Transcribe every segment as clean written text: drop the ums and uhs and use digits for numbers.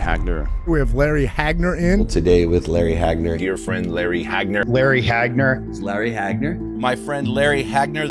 Hagner. We have Larry Hagner in. Today with Larry Hagner. Dear friend Larry Hagner. Larry Hagner. It's Larry Hagner. My friend Larry Hagner.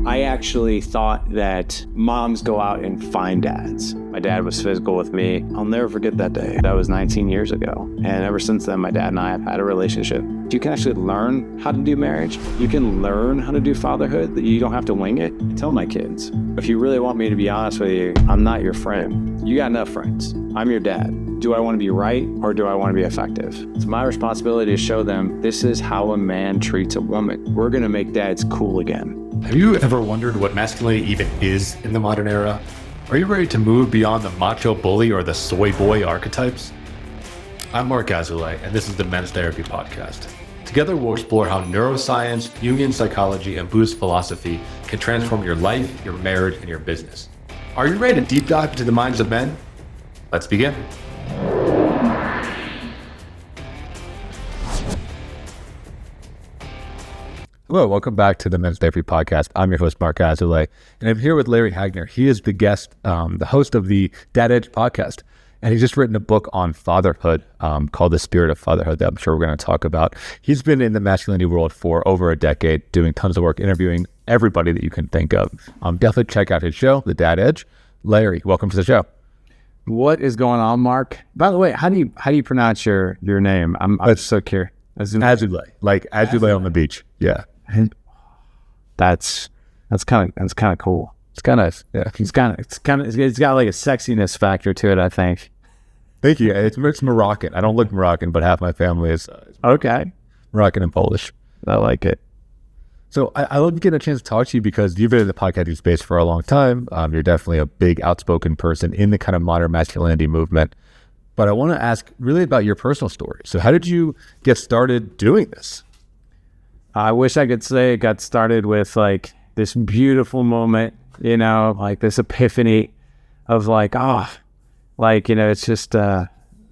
I actually thought that moms go out and find dads. My dad was physical with me. I'll never forget that day. That was 19 years ago. And ever since then, my dad and I have had a relationship. You can actually learn how to do marriage. You can learn how to do fatherhood. You don't have to wing it. I tell my kids, if you really want me to be honest with you, I'm not your friend. You got enough friends. I'm your dad. Do I want to be right or do I want to be effective? It's my responsibility to show them this is how a man treats a woman. We're going to make dads cool again. Have you ever wondered what masculinity even is in the modern era? Are you ready to move beyond the macho bully or the soy boy archetypes? I'm Marc Azoulay, and this is the Men's Therapy Podcast. Together, we'll explore how neuroscience, Jungian psychology, and Buddhist philosophy can transform your life, your marriage, and your business. Are you ready to deep dive into the minds of men? Let's begin. Hello, welcome back to the Men's Therapy Podcast. I'm your host, Marc Azoulay, and I'm here with Larry Hagner. He is the guest, the host of the Dad Edge podcast, and he's just written a book on fatherhood called The Spirit of Fatherhood that I'm sure we're going to talk about. He's been in the masculinity world for over a decade, doing tons of work, interviewing everybody that you can think of. Definitely check out his show, The Dad Edge. Larry, welcome to the show. What is going on, Mark? By the way, how do you pronounce your name? I'm so curious. Azoulay, like Azoulay on the beach. Yeah. That's kind of cool. It's got like a sexiness factor to it, I think. Thank you. It's Moroccan. I don't look Moroccan, but half my family is okay. Moroccan and Polish. I like it. So I love getting a chance to talk to you because you've been in the podcasting space for a long time. You're definitely a big outspoken person in the kind of modern masculinity movement. But I want to ask really about your personal story. So how did you get started doing this? I wish I could say it got started with like this beautiful moment, like this epiphany of it's just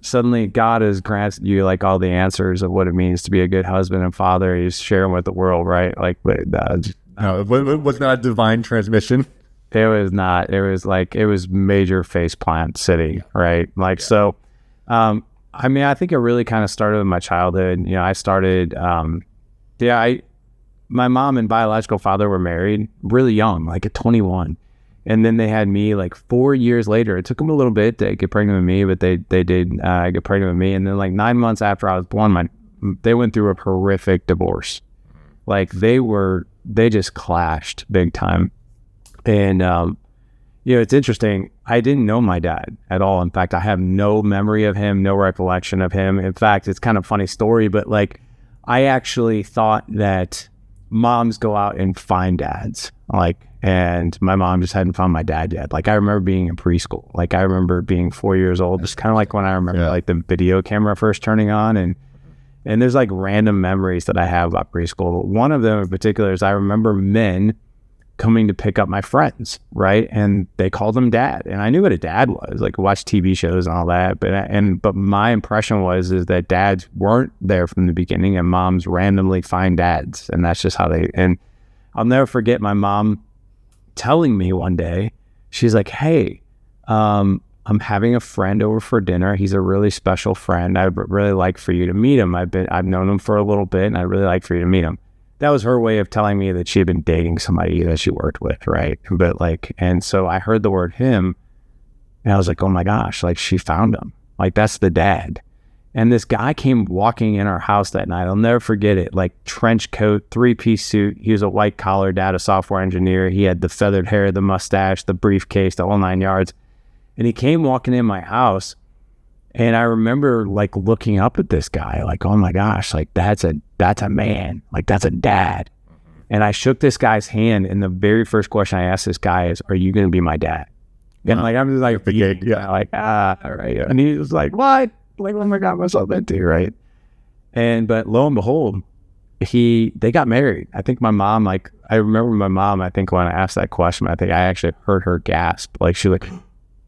suddenly God has granted you like all the answers of what it means to be a good husband and father. He's sharing with the world, right? No, it was not a divine transmission. It was not. It was major faceplant city, right? So, I think it really kind of started with my childhood. I started. My mom and biological father were married really young, like at 21. And then they had me like 4 years later. It took them a little bit to get pregnant with me, but they did get pregnant with me. And then like 9 months after I was born, they went through a horrific divorce. Like they just clashed big time. And, it's interesting. I didn't know my dad at all. In fact, I have no memory of him, no recollection of him. In fact, it's kind of a funny story, but like, I actually thought that moms go out and find dads, and my mom just hadn't found my dad yet. Like, I remember being in preschool. Like, I remember being 4 years old. It's kind of like when I remember like the video camera first turning on, and there's like random memories that I have about preschool. But one of them in particular is I remember men coming to pick up my friends, right? And they called them dad. And I knew what a dad was, like watch TV shows and all that. But my impression is that dads weren't there from the beginning and moms randomly find dads. And that's just how and I'll never forget my mom telling me one day, she's like, hey, I'm having a friend over for dinner. He's a really special friend. I'd really like for you to meet him. I've known him for a little bit and I'd really like for you to meet him. That was her way of telling me that she had been dating somebody that she worked with, right? But and so I heard the word him, and I was like, oh my gosh, like she found him. Like that's the dad. And this guy came walking in our house that night. I'll never forget it. Like trench coat, 3-piece suit. He was a white collar dad, a software engineer. He had the feathered hair, the mustache, the briefcase, the whole 9 yards. And he came walking in my house. And I remember like looking up at this guy, like, oh my gosh, like that's a man, like that's a dad. And I shook this guy's hand, and the very first question I asked this guy is, "Are you going to be my dad?" And like I'm just like, all right. And he was like, "What?" Like, oh my God, what's up into, right? But lo and behold, they got married. I think my mom, I remember my mom. I think when I asked that question, I think I actually heard her gasp, like she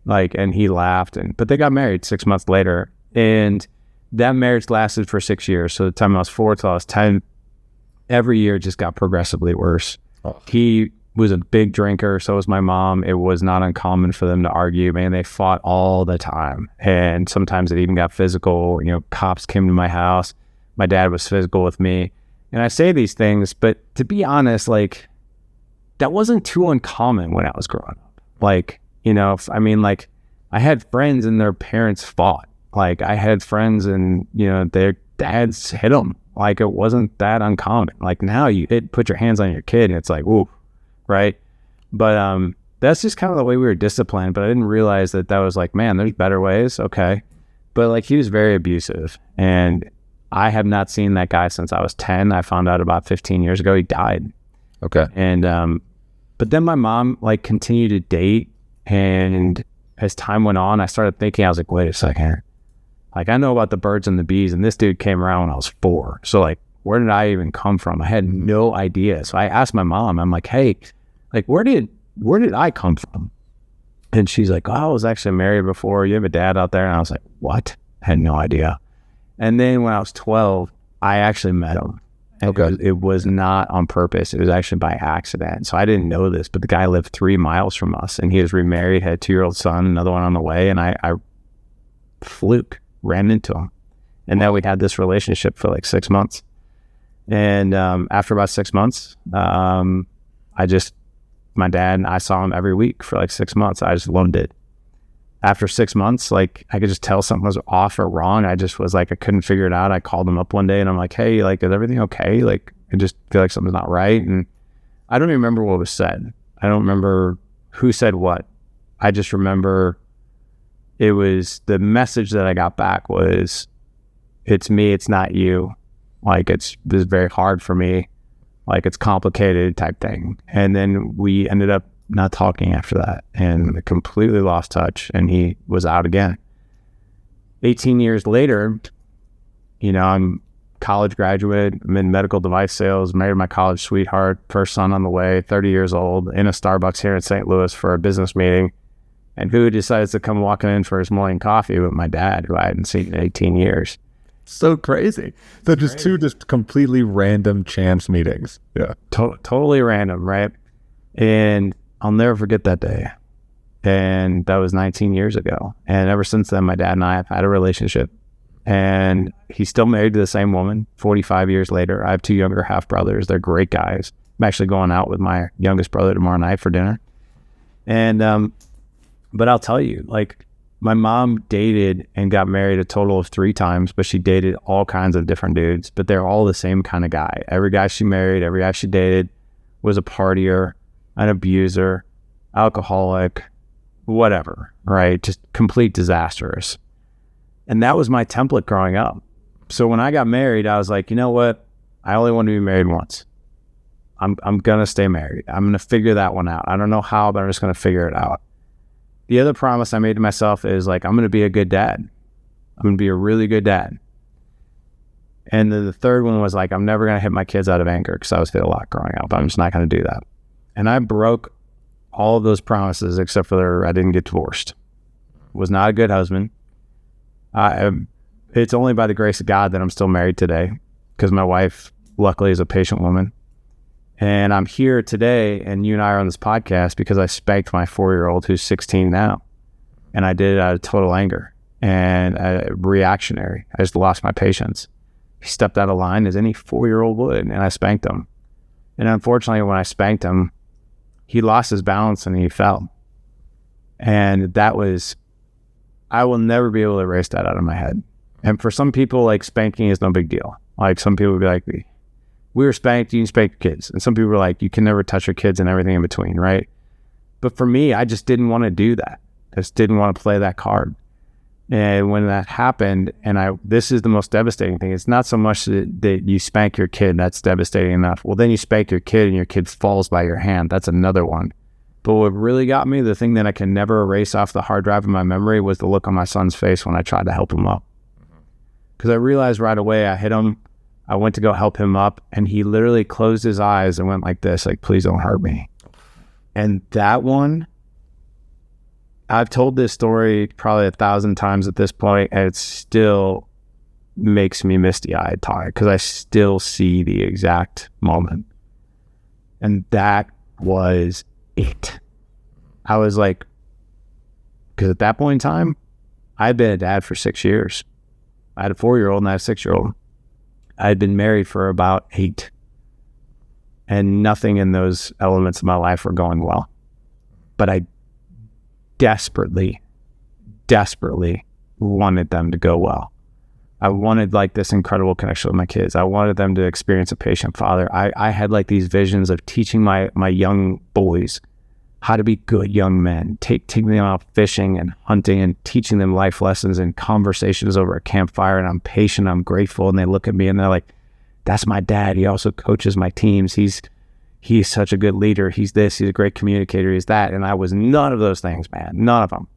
and he laughed, but they got married 6 months later, and that marriage lasted for 6 years. So the time I was 4 till I was 10, every year just got progressively worse. Oh. He was a big drinker. So was my mom. It was not uncommon for them to argue. Man, they fought all the time. And sometimes it even got physical. You know, cops came to my house. My dad was physical with me. And I say these things, but to be honest, like, that wasn't too uncommon when I was growing up. Like, you know, I had friends and their parents fought. Like, I had friends and, you know, their dads hit them. Like, it wasn't that uncommon. Like, now you put your hands on your kid and it's like, ooh, right? But that's just kind of the way we were disciplined. But I didn't realize that was like, man, there's better ways. Okay. But like, he was very abusive. And I have not seen that guy since I was 10. I found out about 15 years ago, he died. Okay. And, but then my mom like continued to date. And as time went on, I started thinking, I was like, wait a second. Like, I know about the birds and the bees, and this dude came around when I was 4. So like, where did I even come from? I had no idea. So I asked my mom, I'm like, hey, like, where did I come from? And she's like, oh, I was actually married before. You have a dad out there? And I was like, what? I had no idea. And then when I was 12, I actually met him. And Okay. it was not on purpose. It was actually by accident. So I didn't know this, but the guy lived 3 miles from us, and he was remarried, had a 2-year-old son, another one on the way. And I ran into him. And then we had this relationship for like 6 months. And after about 6 months, my dad and I saw him every week for like 6 months. I just loved it. After 6 months, like, I could just tell something was off or wrong. I just was like, I couldn't figure it out. I called him up one day and I'm like, hey, like, is everything okay? Like, I just feel like something's not right. And I don't even remember what was said. I don't remember who said what. I just remember it was the message that I got back was, it's me, it's not you. Like, this is very hard for me. Like, it's complicated type thing. And then we ended up not talking after that and completely lost touch, and he was out again. 18 years later, you know, I'm college graduate, I'm in medical device sales, married my college sweetheart, first son on the way, 30 years old, in a Starbucks here in St. Louis for a business meeting. And who decides to come walking in for his morning coffee? But my dad, who I hadn't seen in 18 years. So crazy. So just two just completely random chance meetings. Yeah. Totally random, right? And I'll never forget that day. And that was 19 years ago. And ever since then, my dad and I have had a relationship. And he's still married to the same woman 45 years later. I have 2 younger half brothers. They're great guys. I'm actually going out with my youngest brother tomorrow night for dinner. And, but I'll tell you, like, my mom dated and got married a total of 3 times, but she dated all kinds of different dudes, but they're all the same kind of guy. Every guy she married, every guy she dated was a partier, an abuser, alcoholic, whatever, right? Just complete disastrous. And that was my template growing up. So when I got married, I was like, you know what? I only want to be married once. I'm going to stay married. I'm going to figure that one out. I don't know how, but I'm just going to figure it out. The other promise I made to myself is like, I'm going to be a good dad. I'm going to be a really good dad. And then the third one was like, I'm never going to hit my kids out of anger because I was hit a lot growing up. I'm just not going to do that. And I broke all of those promises except for I didn't get divorced. Was not a good husband. It's only by the grace of God that I'm still married today because my wife, luckily, is a patient woman. And I'm here today, and you and I are on this podcast because I spanked my 4-year-old who's 16 now. And I did it out of total anger and reactionary. I just lost my patience. He stepped out of line as any 4-year-old would, and I spanked him. And unfortunately, when I spanked him, he lost his balance and he fell. And that was, I will never be able to erase that out of my head. And for some people, like, spanking is no big deal. Like, some people would be like, we were spanked, you can spank your kids. And some people were like, you can never touch your kids and everything in between, right? But for me, I just didn't want to do that. I just didn't want to play that card. And when that happened, and this is the most devastating thing. It's not so much that you spank your kid, that's devastating enough. Well, then you spank your kid and your kid falls by your hand. That's another one. But what really got me, the thing that I can never erase off the hard drive of my memory, was the look on my son's face when I tried to help him up. Because I realized right away I hit him. I went to go help him up, and he literally closed his eyes and went like this, like, please don't hurt me. And that one, I've told this story probably 1,000 times at this point, and it still makes me misty-eyed because I still see the exact moment. And that was it. I was like, because at that point in time, I'd been a dad for 6 years. I had a 4-year-old and I had a 6-year-old. I had been married for about 8. And nothing in those elements of my life were going well. But I desperately wanted them to go well. I wanted like this incredible connection with my kids. I wanted them to experience a patient father. I had like these visions of teaching my young boys how to be good young men, taking them out fishing and hunting and teaching them life lessons and conversations over a campfire. And I'm patient, I'm grateful. And they look at me and they're like, that's my dad. He also coaches my teams. He's such a good leader. He's this, he's a great communicator. He's that. And I was none of those things, man. None of them.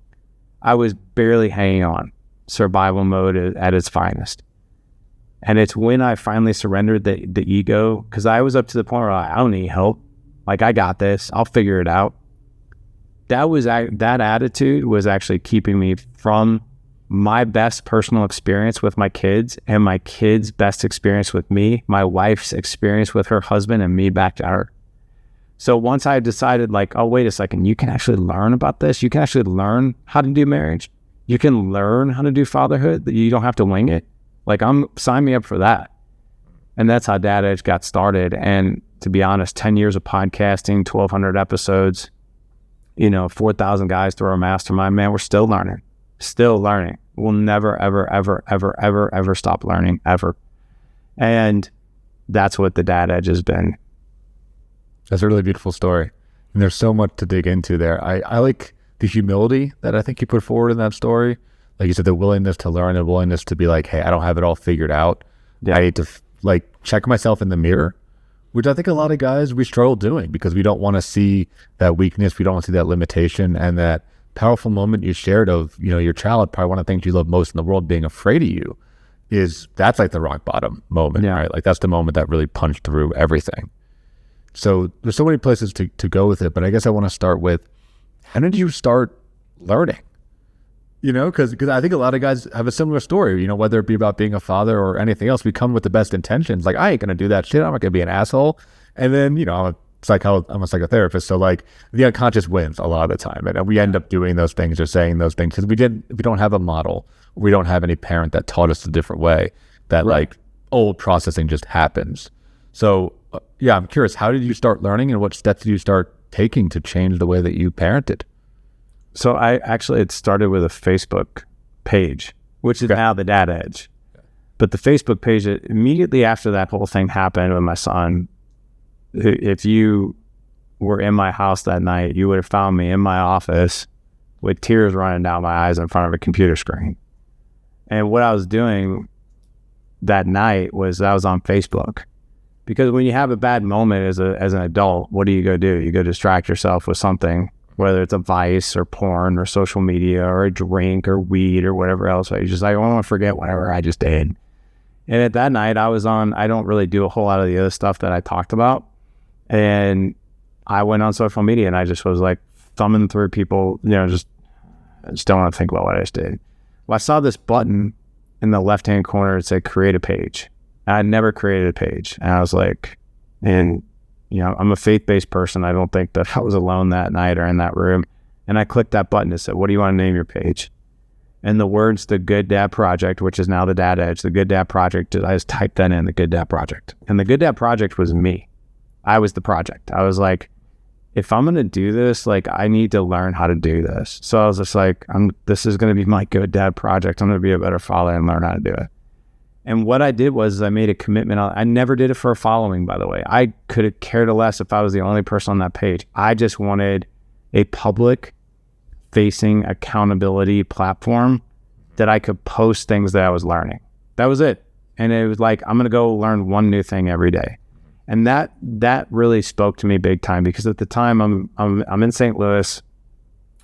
I was barely hanging on. Survival mode at its finest. And it's when I finally surrendered the ego, because I was up to the point where I don't need help. Like, I got this. I'll figure it out. That attitude was actually keeping me from my best personal experience with my kids and my kids' best experience with me, my wife's experience with her husband, and me back to her. So once I decided, like, oh, wait a second, you can actually learn about this. You can actually learn how to do marriage. You can learn how to do fatherhood. You don't have to wing it. Like, sign me up for that. And that's how Dad Edge got started. And to be honest, 10 years of podcasting, 1,200 episodes, 4,000 guys through our mastermind, man, we're still learning. We'll never, ever, ever, ever, ever, ever stop learning, ever. And that's what the Dad Edge has been. That's a really beautiful story. And there's so much to dig into there. I like the humility that I think you put forward in that story. Like you said, the willingness to learn, the willingness to be like, hey, I don't have it all figured out. Yeah. I need to check myself in the mirror, which I think a lot of guys, we struggle doing because we don't want to see that weakness. We don't want to see that limitation, and that powerful moment you shared of, your child, probably one of the things you love most in the world, being afraid of you, that's like the rock bottom moment, right? Like that's the moment that really punched through everything. So there's so many places to go with it, but I guess I want to start with, how did you start learning? Because I think a lot of guys have a similar story, whether it be about being a father or anything else. We come with the best intentions. Like, I ain't going to do that shit. I'm not going to be an asshole. And then, I'm a psychotherapist. So like the unconscious wins a lot of the time. And we end up doing those things or saying those things because we don't have a model. We don't have any parent that taught us a different way, that like old processing just happens. So I'm curious, how did you start learning and what steps did you start taking to change the way that you parented? So it started with a Facebook page, which is now the Dad Edge. But the Facebook page, immediately after that whole thing happened with my son, if you were in my house that night, you would have found me in my office with tears running down my eyes in front of a computer screen. And what I was doing that night was I was on Facebook. Because when you have a bad moment as an adult, what do? You go distract yourself with something, whether it's a vice or porn or social media or a drink or weed or whatever else. I just, I want to forget whatever I just did. And at that night I don't really do a whole lot of the other stuff that I talked about. And I went on social media and I just was like thumbing through people, I just don't want to think about what I just did. Well, I saw this button in the left-hand corner. It said create a page. I'd never created a page. And I was like, I'm a faith-based person. I don't think that I was alone that night or in that room. And I clicked that button and said, what do you want to name your page? And the words, The Good Dad Project, which is now the Dad Edge, The Good Dad Project, I just typed that in, The Good Dad Project. And The Good Dad Project was me. I was the project. I was like, if I'm going to do this, like, I need to learn how to do this. So I was just like, this is going to be my Good Dad Project. I'm going to be a better father and learn how to do it. And what I did was I made a commitment. I never did it for a following, by the way. I could have cared less if I was the only person on that page. I just wanted a public-facing accountability platform that I could post things that I was learning. That was it. And it was like, I'm going to go learn one new thing every day. And that really spoke to me big time, because at the time I'm in St. Louis.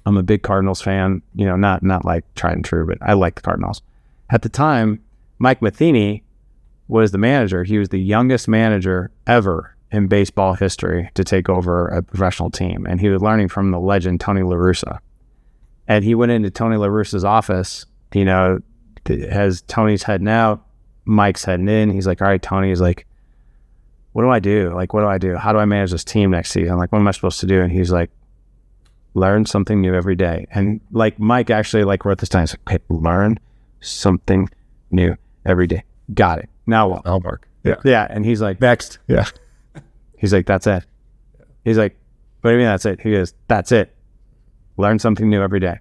I'm a big Cardinals fan, not like tried and true, but I like the Cardinals. At the time, Mike Matheny was the manager. He was the youngest manager ever in baseball history to take over a professional team. And he was learning from the legend, Tony La Russa. And he went into Tony La Russa's office, as Tony's heading out, Mike's heading in. He's like, all right, Tony. He's like, what do I do? Like, what do I do? How do I manage this team next season? Like, what am I supposed to do? And he's like, learn something new every day. And like Mike actually like wrote this down. He's like, okay, learn something new every day. Got it. Now what? Homework. Yeah. And he's like, Next. Yeah. he's like, that's it. He's like, what do you mean that's it? He goes, that's it. Learn something new every day.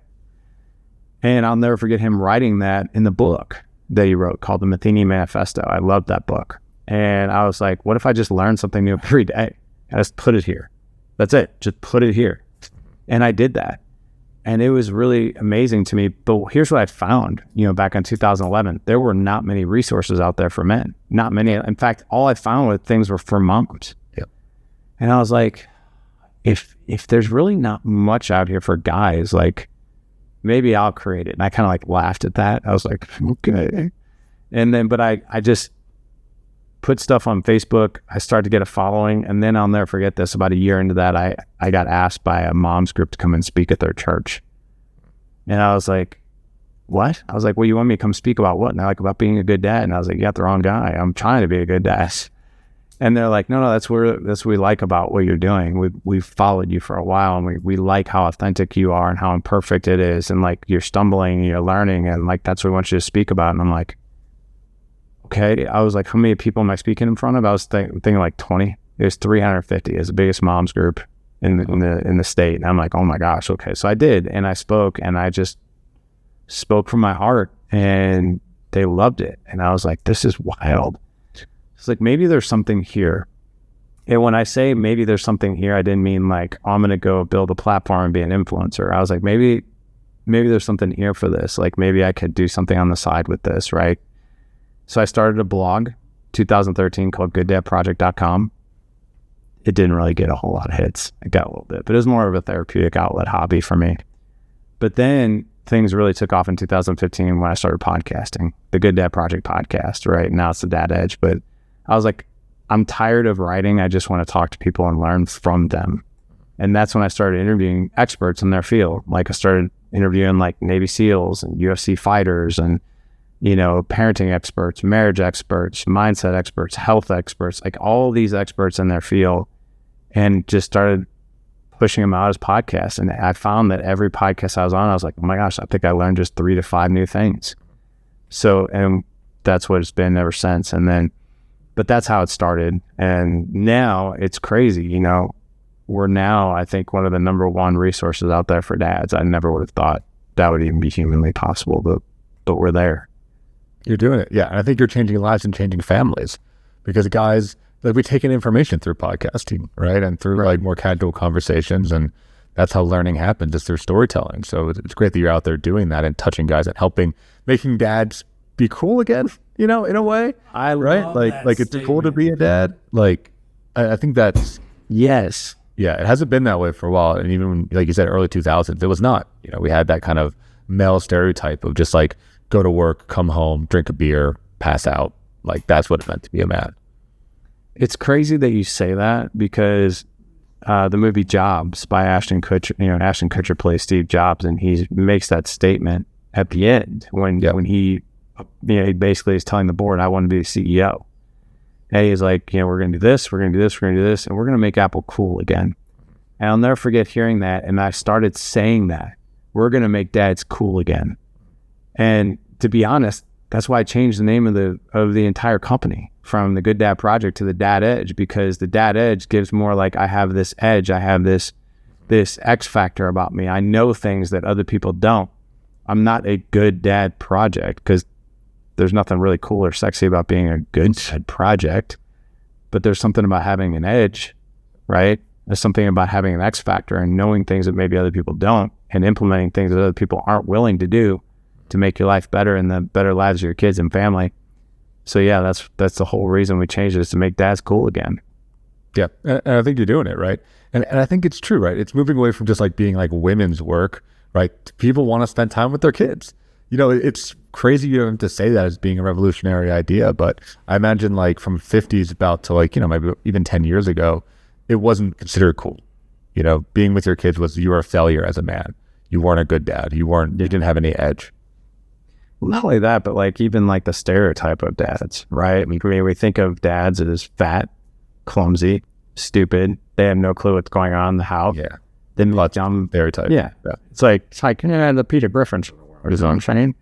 And I'll never forget him writing that in the book that he wrote called the Matheny Manifesto. I loved that book. And I was like, what if I just learn something new every day? I just put it here. That's it. Just put it here. And I did that. And it was really amazing to me. But here's what I found, back in 2011, there were not many resources out there for men. Not many. In fact, all I found were things were for moms. Yep. And I was like, if there's really not much out here for guys, like maybe I'll create it. And I kind of like laughed at that. I was like, okay. And then, but I just put stuff on Facebook. I started to get a following. And then I'll never forget this. About a year into that, I got asked by a mom's group to come and speak at their church. And I was like, what? I was like, well, you want me to come speak about what? And they're like, about being a good dad. And I was like, you got the wrong guy. I'm trying to be a good dad. And they're like, no, that's what we like about what you're doing. We've followed you for a while, and we like how authentic you are and how imperfect it is. And like, you're stumbling and you're learning, and like, that's what we want you to speak about. And I'm like, okay. I was like, how many people am I speaking in front of? I was thinking like 20. It was 350. It's the biggest moms group in the state. And I'm like, oh my gosh. Okay. So I did. And I spoke, and I just spoke from my heart, and they loved it. And I was like, this is wild. It's like, maybe there's something here. And when I say maybe there's something here, I didn't mean like, I'm going to go build a platform and be an influencer. I was like, maybe there's something here for this. Like, maybe I could do something on the side with this, right? So I started a blog, 2013, called gooddadproject.com. It didn't really get a whole lot of hits. It got a little bit, but it was more of a therapeutic outlet hobby for me. But then things really took off in 2015 when I started podcasting, the Good Dad Project podcast, right? Now it's the Dad Edge. But I was like, I'm tired of writing. I just want to talk to people and learn from them. And that's when I started interviewing experts in their field. Like, I started interviewing like Navy SEALs and UFC fighters and, parenting experts, marriage experts, mindset experts, health experts, like all these experts in their field, and just started pushing them out as podcasts. And I found that every podcast I was on, I was like, oh my gosh, I think I learned just 3 to 5 new things. So, and that's what it's been ever since. But that's how it started. And now it's crazy, we're now, I think, one of the number one resources out there for dads. I never would have thought that would even be humanly possible, but we're there. You're doing it. Yeah. And I think you're changing lives and changing families, because guys, like, we take in information through podcasting, right? And through like more casual conversations. And that's how learning happens, is through storytelling. So it's great that you're out there doing that and touching guys and making dads be cool again, in a way. Like it's cool to be a dad. Like, I think that's, yes. Yeah, it hasn't been that way for a while. And even when, like you said, early 2000s, it was not. We had that kind of male stereotype of just like, go to work, come home, drink a beer, pass out. Like, that's what it meant to be a man. It's crazy that you say that, because the movie Jobs by Ashton Kutcher, Ashton Kutcher plays Steve Jobs, and he makes that statement at the end when he basically is telling the board, I want to be the CEO. And he's like, we're going to do this, we're going to do this, we're going to do this, and we're going to make Apple cool again. And I'll never forget hearing that. And I started saying that we're going to make dads cool again. And to be honest, that's why I changed the name of the entire company from the Good Dad Project to the Dad Edge, because the Dad Edge gives more like, I have this edge, I have this X factor about me. I know things that other people don't. I'm not a good dad project, because there's nothing really cool or sexy about being a good dad project, but there's something about having an edge, right? There's something about having an X factor and knowing things that maybe other people don't, and implementing things that other people aren't willing to do to make your life better and the better lives of your kids and family. So yeah, that's the whole reason we changed it, is to make dads cool again. Yeah, and I think you're doing it, right? And I think it's true, right? It's moving away from just like being like women's work, right? People want to spend time with their kids. It's crazy you have to say that as being a revolutionary idea, but I imagine like from 50s about to like, maybe even 10 years ago, it wasn't considered cool. Being with your kids was, you were a failure as a man. You weren't a good dad. You didn't have any edge. Not only that, but like even like the stereotype of dads, right? I mean, we think of dads as fat, clumsy, stupid. They have no clue what's going on in the house. Yeah. Then Lots dumb. stereotype. Yeah. It's like the Peter Griffins of the world is what I'm saying.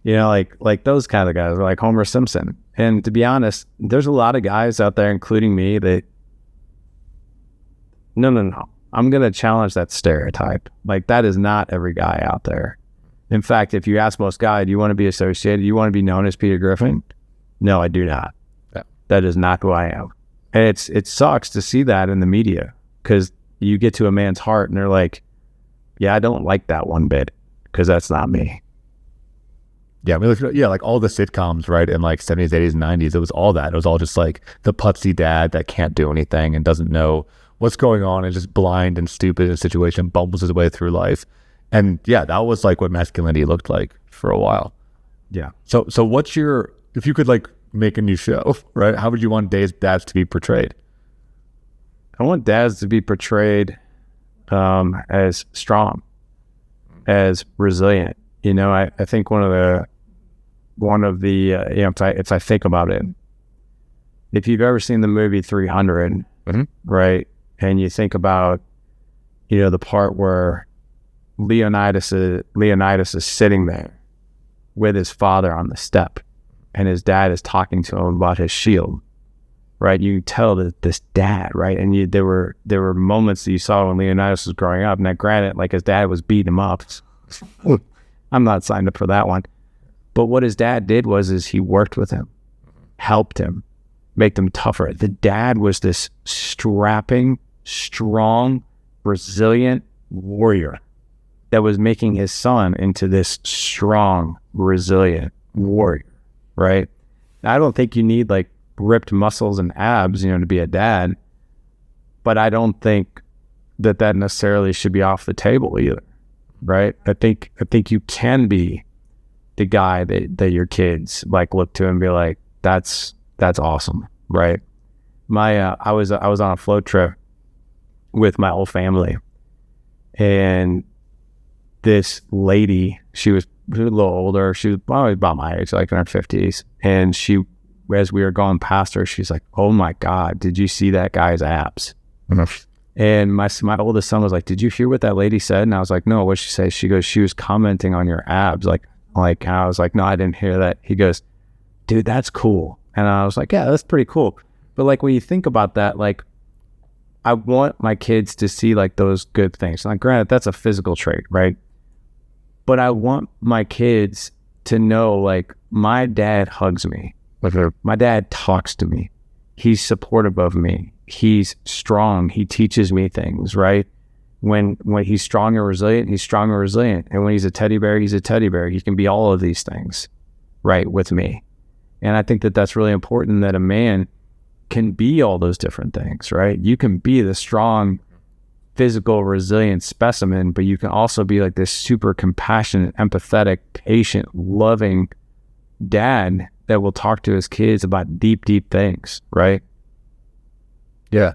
Like those kind of guys are like Homer Simpson. And to be honest, there's a lot of guys out there, including me, that no. I'm going to challenge that stereotype. Like, that is not every guy out there. In fact, if you ask most guys, do you want to be associated? Do you want to be known as Peter Griffin? No, I do not. Yeah. That is not who I am. And it sucks to see that in the media, because you get to a man's heart and they're like, yeah, I don't like that one bit, because that's not me. Yeah, I mean, like all the sitcoms, right, in like 70s, 80s, and 90s, it was all that. It was all just like the putsy dad that can't do anything and doesn't know what's going on and just blind and stupid in a situation, bumbles his way through life. And yeah, that was like what masculinity looked like for a while. Yeah. So if you could like make a new show, right, how would you want dads to be portrayed? I want dads to be portrayed as strong, as resilient. I think one of the if I think about it, if you've ever seen the movie 300, right, and you think about, the part where Leonidas is sitting there with his father on the step, and his dad is talking to him about his shield, right? You tell that this dad, right, and there were moments that you saw when Leonidas was growing up. Now, granted, like his dad was beating him up. I'm not signed up for that one. But what his dad did is he worked with him, helped him, make them tougher. The dad was this strapping, strong, resilient warrior that was making his son into this strong, resilient warrior, right? Now, I don't think you need like ripped muscles and abs, to be a dad, but I don't think that necessarily should be off the table either, right? I think you can be the guy that your kids like look to and be like, that's awesome, right? I was on a float trip with my whole family, and this lady, she was a little older. She was probably about my age, like in her 50s. And she, as we were going past her, she's like, "Oh my God, did you see that guy's abs?" And my oldest son was like, "Did you hear what that lady said?" And I was like, "No, what'd she say?" She goes, "She was commenting on your abs." Like I was like, "No, I didn't hear that." He goes, "Dude, that's cool." And I was like, "Yeah, that's pretty cool." But like, when you think about that, like, I want my kids to see like those good things. Like, granted, that's a physical trait, right? But I want my kids to know, like, my dad hugs me. My dad talks to me. He's supportive of me. He's strong. He teaches me things, right? When he's strong and resilient, he's strong and resilient. And when he's a teddy bear, he's a teddy bear. He can be all of these things, right, with me. And I think that that's really important, that a man can be all those different things, right? You can be the strong, physical, resilient specimen, but you can also be like this super compassionate, empathetic, patient, loving dad that will talk to his kids about deep, deep things, right? Yeah.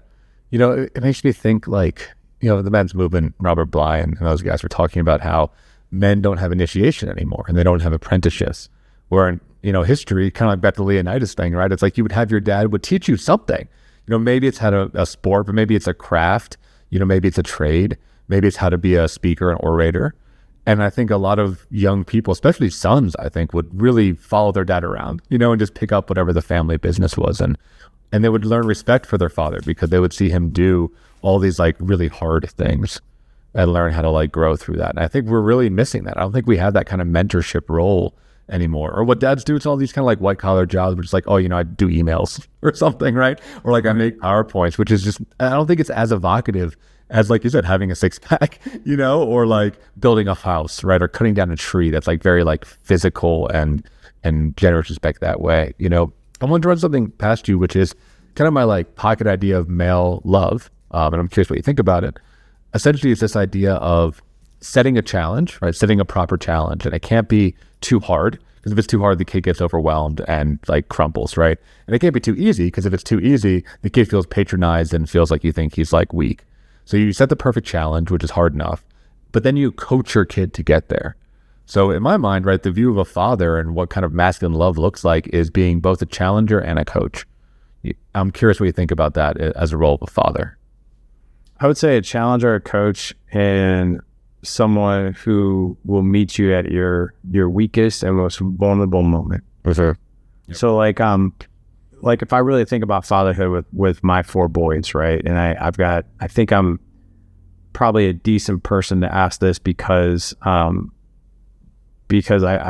It makes me think like, the men's movement, Robert Bly and those guys were talking about how men don't have initiation anymore and they don't have apprenticeships. Where in, history, kind of like back to the Leonidas thing, right? It's like you would have your dad would teach you something. Maybe it's how to a sport, but maybe it's a craft. Maybe it's a trade. Maybe it's how to be a speaker, an orator. And I think a lot of young people, especially sons, I think, would really follow their dad around, and just pick up whatever the family business was. And they would learn respect for their father because they would see him do all these like really hard things and learn how to like grow through that. And I think we're really missing that. I don't think we have that kind of mentorship role anymore. Or what dads do, it's all these kind of like white collar jobs, which is like, I do emails or something, right? Or like I make PowerPoints, which is just, I don't think it's as evocative as, like you said, having a six pack, or like building a house, right? Or cutting down a tree. That's like very like physical and generous respect that way. I want to run something past you, which is kind of my like pocket idea of male love. And I'm curious what you think about it. Essentially, it's this idea of setting a challenge, right? Setting a proper challenge. And it can't be too hard, because if it's too hard, the kid gets overwhelmed and like crumples, right? And it can't be too easy, because if it's too easy, the kid feels patronized and feels like you think he's like weak. So you set the perfect challenge, which is hard enough, but then you coach your kid to get there. So in my mind, right, the view of a father and what kind of masculine love looks like is being both a challenger and a coach. I'm curious what you think about that as a role of a father. I would say a challenger, a coach, and someone who will meet you at your weakest and most vulnerable moment. For sure. Yep. So like if I really think about fatherhood with my 4 boys, right? And I think I'm probably a decent person to ask this because I've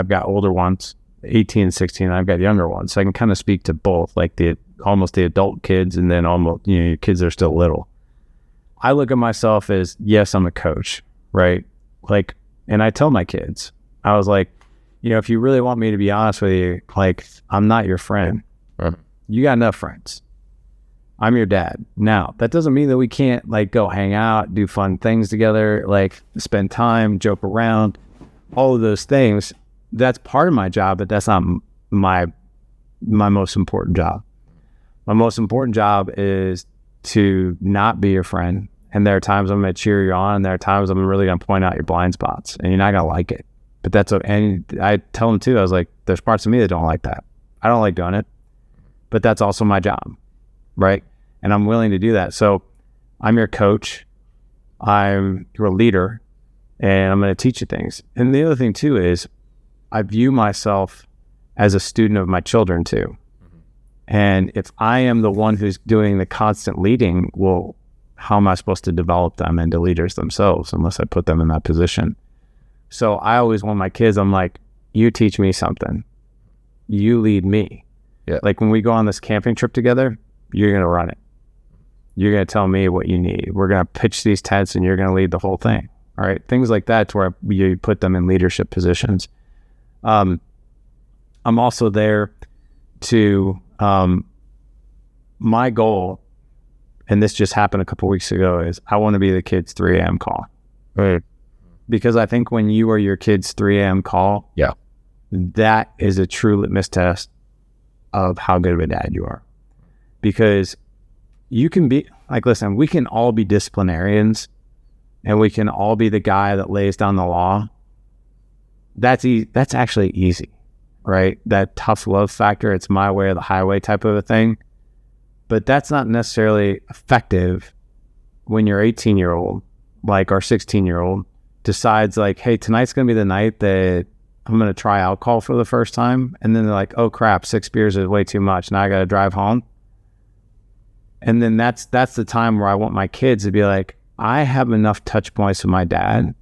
got older ones, 18 and 16, and I've got younger ones. So I can kind of speak to both, like almost the adult kids and then almost, your kids that are still little. I look at myself as, yes, I'm a coach, right? Like, and I tell my kids, I was like, if you really want me to be honest with you, like, I'm not your friend. Right. You got enough friends. I'm your dad. Now, that doesn't mean that we can't like go hang out, do fun things together, like spend time, joke around, all of those things. That's part of my job, but that's not my most important job. My most important job is to not be your friend. And there are times I'm going to cheer you on, and there are times I'm really going to point out your blind spots, and you're not going to like it. But that's okay. And I tell them too, I was like, there's parts of me that don't like that. I don't like doing it, but that's also my job, right? And I'm willing to do that. So I'm your coach, I'm your leader, and I'm going to teach you things. And the other thing too is I view myself as a student of my children too. And if I am the one who's doing the constant leading, well, how am I supposed to develop them into leaders themselves unless I put them in that position? So I always want my kids, I'm like, you teach me something. You lead me. Yeah. Like when we go on this camping trip together, you're going to run it. You're going to tell me what you need. We're going to pitch these tents and you're going to lead the whole thing. All right. Things like that to where you put them in leadership positions. I'm also there to, my goal, and this just happened a couple weeks ago, is I want to be the kid's 3 a.m. call. Right. Because I think when you are your kid's 3 a.m. call, yeah, that is a true litmus test of how good of a dad you are. Because you can be, like, listen, we can all be disciplinarians and we can all be the guy that lays down the law. That's actually easy, right? That tough love factor, it's my way or the highway type of a thing. But that's not necessarily effective when your 18-year-old, like our 16-year-old, decides like, hey, tonight's going to be the night that I'm going to try alcohol for the first time. And then they're like, oh crap, 6 beers is way too much. Now I got to drive home. And then that's the time where I want my kids to be like, I have enough touch points with my dad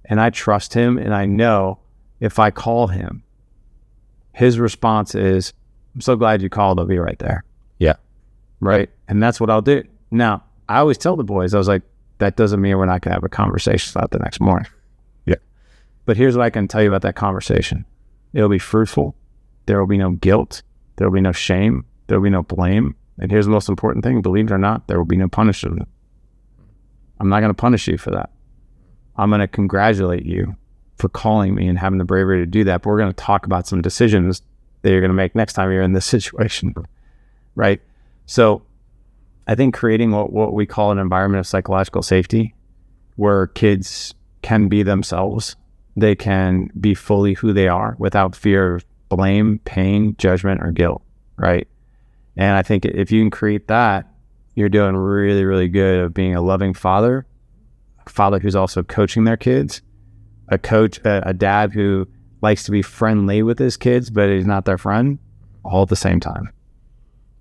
and I trust him. And I know if I call him, his response is, I'm so glad you called. I'll be right there. Yeah. Right. And that's what I'll do. Now, I always tell the boys, I was like, that doesn't mean we're not going to have a conversation about the next morning. Yeah. But here's what I can tell you about that conversation. It'll be fruitful. There will be no guilt. There will be no shame. There will be no blame. And here's the most important thing. Believe it or not, there will be no punishment. I'm not going to punish you for that. I'm going to congratulate you for calling me and having the bravery to do that. But we're going to talk about some decisions that you're going to make next time you're in this situation. Right? So I think creating what we call an environment of psychological safety, where kids can be themselves, they can be fully who they are without fear of blame, pain, judgment, or guilt, right? And I think if you can create that, you're doing really, really good of being a loving father, a father who's also coaching their kids, a coach, a dad who likes to be friendly with his kids, but he's not their friend, all at the same time.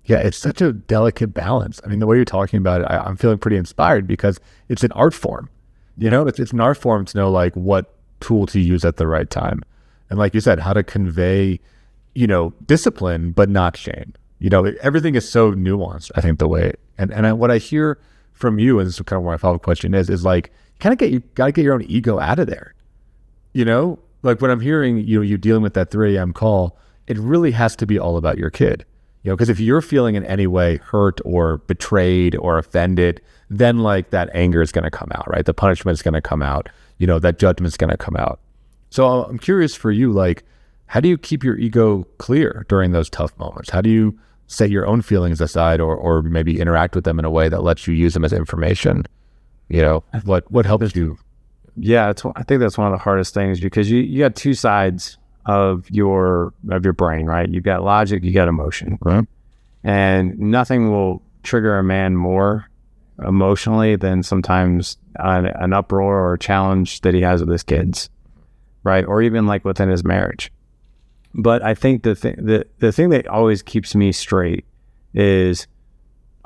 Yeah, it's such a delicate balance. I mean, the way you're talking about it, I'm feeling pretty inspired because it's an art form. You know, it's an art form to know like what tool to use at the right time. And like you said, how to convey, discipline, but not shame. Everything is so nuanced, I think, the way. And what I hear from you, and this is kind of where my follow-up question is like, got to get your own ego out of there. Like when I'm hearing, you dealing with that 3 a.m. call, it really has to be all about your kid. Because if you're feeling in any way hurt or betrayed or offended, then like that anger is going to come out, right? The punishment is going to come out, that judgment is going to come out. So I'm curious for you, like, how do you keep your ego clear during those tough moments? How do you set your own feelings aside or maybe interact with them in a way that lets you use them as information? What helps you? Yeah, I think that's one of the hardest things because you got two sides of your brain, right? You've got logic, you got emotion. Right. And nothing will trigger a man more emotionally than sometimes an uproar or a challenge that he has with his kids, right? Or even like within his marriage. But I think the thing that always keeps me straight is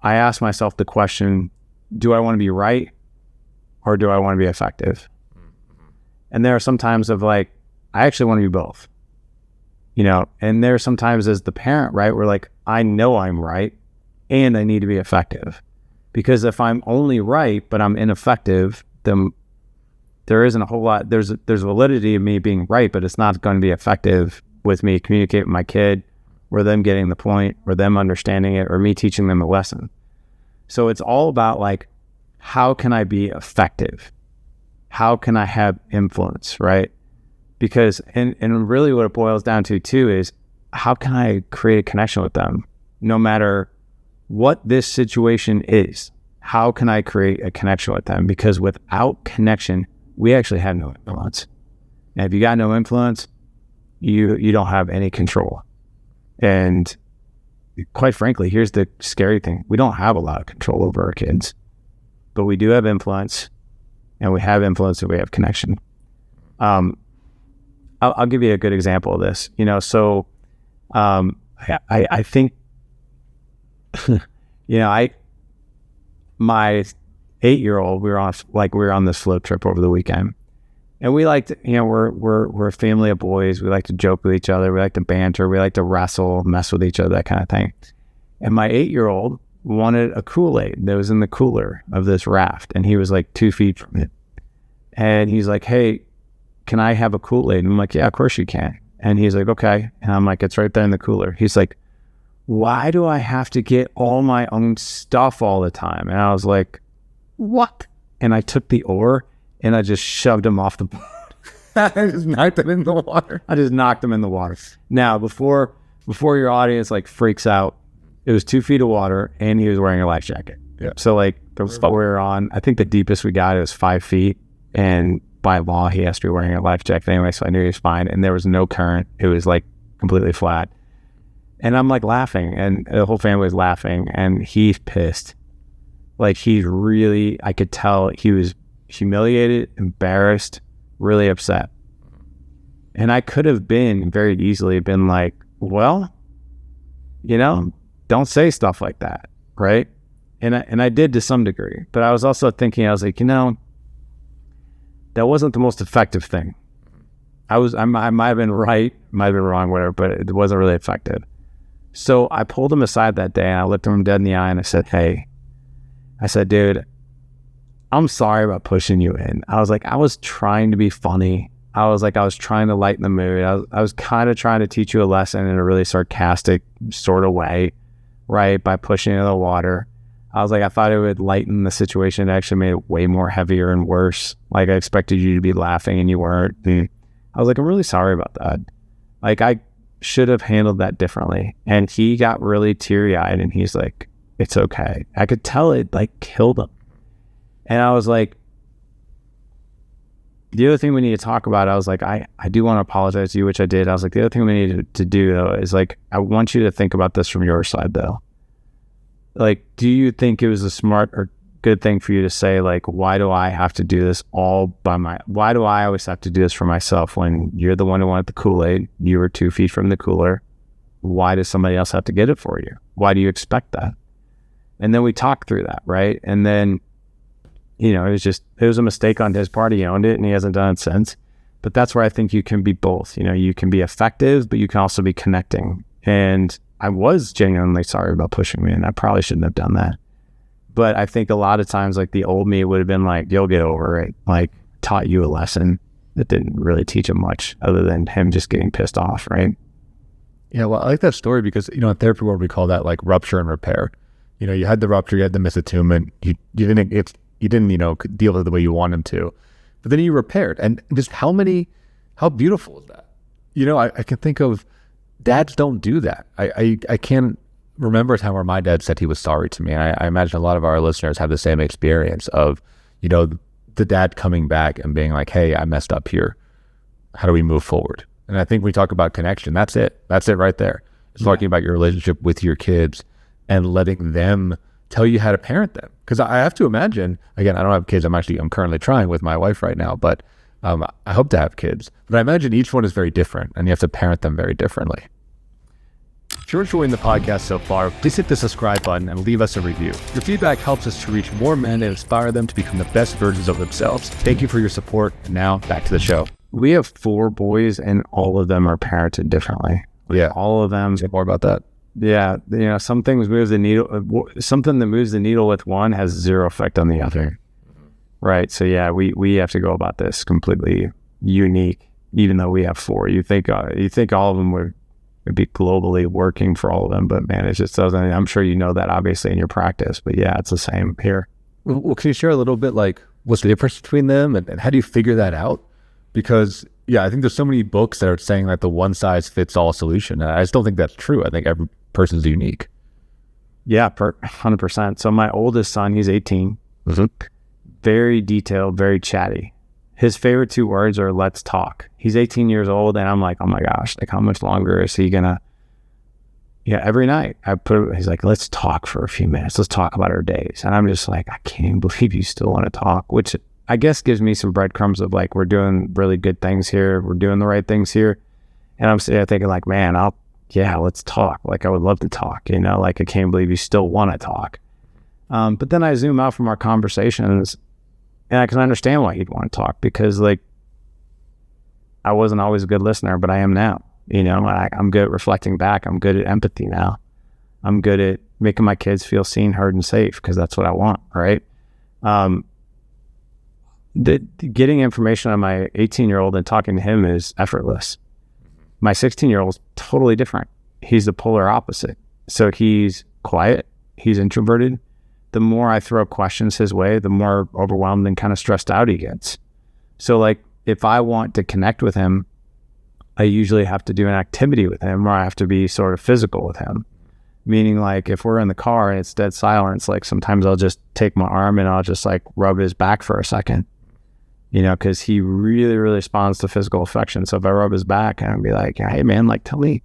I ask myself the question, do I want to be right or do I want to be effective? And there are some times of like, I actually want to be both, you know, and there are sometimes as the parent, right, we're like, I know I'm right and I need to be effective, because if I'm only right, but I'm ineffective, then there isn't a whole lot, there's validity of me being right, but it's not going to be effective with me communicating with my kid or them getting the point or them understanding it or me teaching them a lesson. So it's all about like, how can I be effective? How can I have influence, right? Because, and really what it boils down to too is, how can I create a connection with them? No matter what this situation is, how can I create a connection with them? Because without connection, we actually have no influence. And if you got no influence, you don't have any control. And quite frankly, here's the scary thing. We don't have a lot of control over our kids, but we do have influence, and we have influence and we have connection. I'll give you a good example of this. You know, so I think, you know, my 8-year-old, we were on this float trip over the weekend, and we like to, you know, we're a family of boys. We like to joke with each other. We like to banter. We like to wrestle, mess with each other, that kind of thing. And my 8-year-old wanted a Kool-Aid that was in the cooler of this raft, and he was like 2 feet from it. And he's like, hey, can I have a Kool-Aid? And I'm like, yeah, of course you can. And he's like, okay. And I'm like, it's right there in the cooler. He's like, why do I have to get all my own stuff all the time? And I was like, what? And I took the oar and I just shoved him off the boat. I just knocked him in the water. I just knocked him in the water. Now, before your audience like freaks out, it was 2 feet of water and he was wearing a life jacket. Yeah. So like the spot we were on, I think the deepest we got, it was 5 feet. And by law, he has to be wearing a life jacket anyway, so I knew he was fine. And there was no current. It was like completely flat. And I'm like laughing, and the whole family was laughing, and he's pissed. Like he's really, I could tell he was humiliated, embarrassed, really upset. And I could have very easily been like, well, you know, don't say stuff like that, right? And I did to some degree, but I was also thinking, I was like, you know, that wasn't the most effective thing. I might have been right, might have been wrong, whatever, but it wasn't really effective. So I pulled him aside that day and I looked him dead in the eye and I said, hey, dude, I'm sorry about pushing you in. I was like, I was trying to be funny. I was trying to lighten the mood. I was kind of trying to teach you a lesson in a really sarcastic sort of way, right? By pushing you in the water. I was like, I thought it would lighten the situation. It actually made it way more heavier and worse. Like I expected you to be laughing and you weren't. And I was like, I'm really sorry about that. Like I should have handled that differently. And he got really teary-eyed and he's like, it's okay. I could tell it like killed him. And I was like, the other thing we need to talk about, I was like, I do want to apologize to you, which I did. I was like, the other thing we need to do though is like, I want you to think about this from your side though. Like, do you think it was a smart or good thing for you to say, like, why do I have to do this why do I always have to do this for myself when you're the one who wanted the Kool-Aid, you were 2 feet from the cooler, why does somebody else have to get it for you? Why do you expect that? And then we talked through that, right? And then, you know, it was a mistake on his part. He owned it and he hasn't done it since. But that's where I think you can be both. You know, you can be effective, but you can also be connecting. And I was genuinely sorry about pushing me, and I probably shouldn't have done that. But I think a lot of times, like the old me would have been like, you'll get over it. Like taught you a lesson that didn't really teach him much other than him just getting pissed off, right? Yeah, well, I like that story because, you know, in therapy world, we call that like rupture and repair. You know, you had the rupture, you had the misattunement, you didn't, you know, deal with it the way you wanted to, but then you repaired. And just how beautiful is that? You know, I can think of dads don't do that. I can't remember a time where my dad said he was sorry to me. And I imagine a lot of our listeners have the same experience of, you know, the dad coming back and being like, hey, I messed up here. How do we move forward? And I think we talk about connection. That's it. That's it right there. It's talking about your relationship with your kids and letting them tell you how to parent them. Because I have to imagine, again, I don't have kids. I'm currently trying with my wife right now, but I hope to have kids. But I imagine each one is very different and you have to parent them very differently. If you're enjoying the podcast so far, please hit the subscribe button and leave us a review. Your feedback helps us to reach more men and inspire them to become the best versions of themselves. Thank you for your support. And now back to the show. We have 4 boys and all of them are parented differently. Yeah. All of them. Say more about that. Yeah. Some things move the needle. Something that moves the needle with one has zero effect on the other. Right. So yeah, we have to go about this completely unique, even though we have 4. You think all of them would be globally working for all of them, but man, it just doesn't. I'm sure you know that obviously in your practice, but yeah, it's the same here. Well, can you share a little bit like what's the difference between them and how do you figure that out? Because yeah, I think there's so many books that are saying that the one size fits all solution. And I just don't think that's true. I think every person's unique. Yeah, 100%. So my oldest son, he's 18, very detailed, very chatty. His favorite 2 words are "let's talk." He's 18 years old, and I'm like, oh my gosh, like how much longer is he gonna? Yeah, every night he's like, let's talk for a few minutes. Let's talk about our days. And I'm just like, I can't even believe you still want to talk, which I guess gives me some breadcrumbs of like, we're doing really good things here. We're doing the right things here. And I'm sitting there thinking like, man, let's talk. Like I would love to talk, like I can't believe you still want to talk. But then I zoom out from our conversations and I can understand why he'd want to talk because like, I wasn't always a good listener, but I am now. I'm good at reflecting back. I'm good at empathy now. I'm good at making my kids feel seen, heard, and safe because that's what I want, right? Getting information on my 18-year-old and talking to him is effortless. My 16-year-old is totally different. He's the polar opposite. So he's quiet. He's introverted. The more I throw questions his way, the more overwhelmed and kind of stressed out he gets. So like, if I want to connect with him, I usually have to do an activity with him or I have to be sort of physical with him. Meaning like if we're in the car and it's dead silence, like sometimes I'll just take my arm and I'll just like rub his back for a second, because he really, really responds to physical affection. So if I rub his back and I'll be like, hey man, like tell me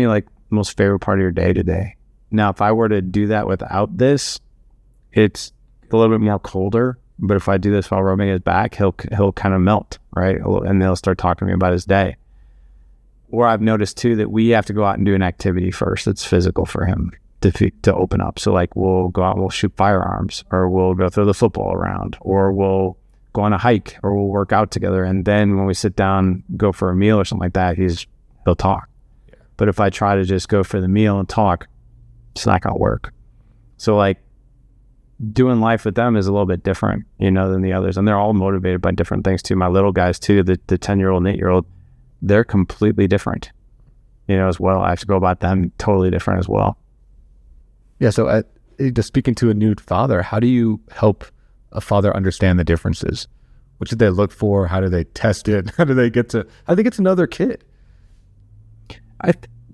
like most favorite part of your day today. Now, if I were to do that without this, it's a little bit more colder. But if I do this while rubbing his back, he'll kind of melt, right? And he'll start talking to me about his day. Or I've noticed too that we have to go out and do an activity first that's physical for him to open up. So like we'll go out and we'll shoot firearms, or we'll go throw the football around, or we'll go on a hike, or we'll work out together. And then when we sit down, go for a meal or something like that, he'll talk. Yeah. But if I try to just go for the meal and talk, it's not gonna work. So like, doing life with them is a little bit different, than the others. And they're all motivated by different things too. My little guys too, the 10-year-old and 8-year-old, they're completely different, as well. I have to go about them totally different as well. Yeah. So just speaking to a new father, how do you help a father understand the differences? What should they look for? How do they test it? How do they get to another kid?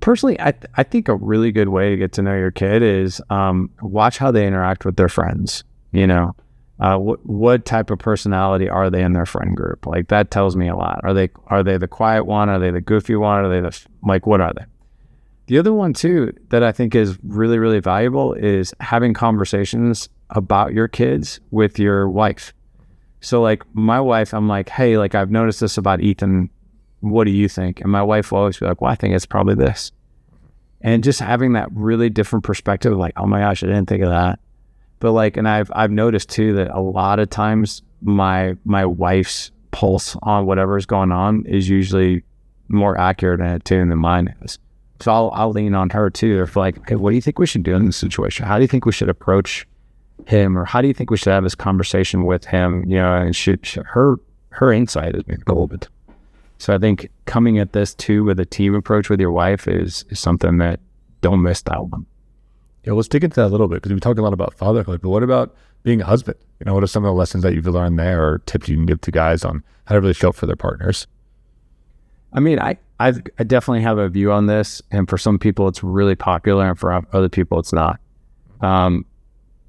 Personally, I think a really good way to get to know your kid is watch how they interact with their friends. What type of personality are they in their friend group? Like that tells me a lot. Are they the quiet one? Are they the goofy one? Are they what are they? The other one too that I think is really, really valuable is having conversations about your kids with your wife. So like my wife, I'm like, hey, like I've noticed this about Ethan. What do you think? And my wife will always be like, well, I think it's probably this. And just having that really different perspective, like, oh my gosh, I didn't think of that. But like, and I've noticed too that a lot of times my wife's pulse on whatever is going on is usually more accurate and attuned than mine is. So I'll lean on her too. If like, okay, what do you think we should do in this situation? How do you think we should approach him? Or how do you think we should have this conversation with him? And her insight is gold. So I think coming at this too with a team approach with your wife is something that don't miss that one. Yeah, let's dig into that a little bit because we talked a lot about fatherhood, but what about being a husband? What are some of the lessons that you've learned there or tips you can give to guys on how to really show up for their partners? I mean, I definitely have a view on this, and for some people it's really popular and for other people it's not. I'm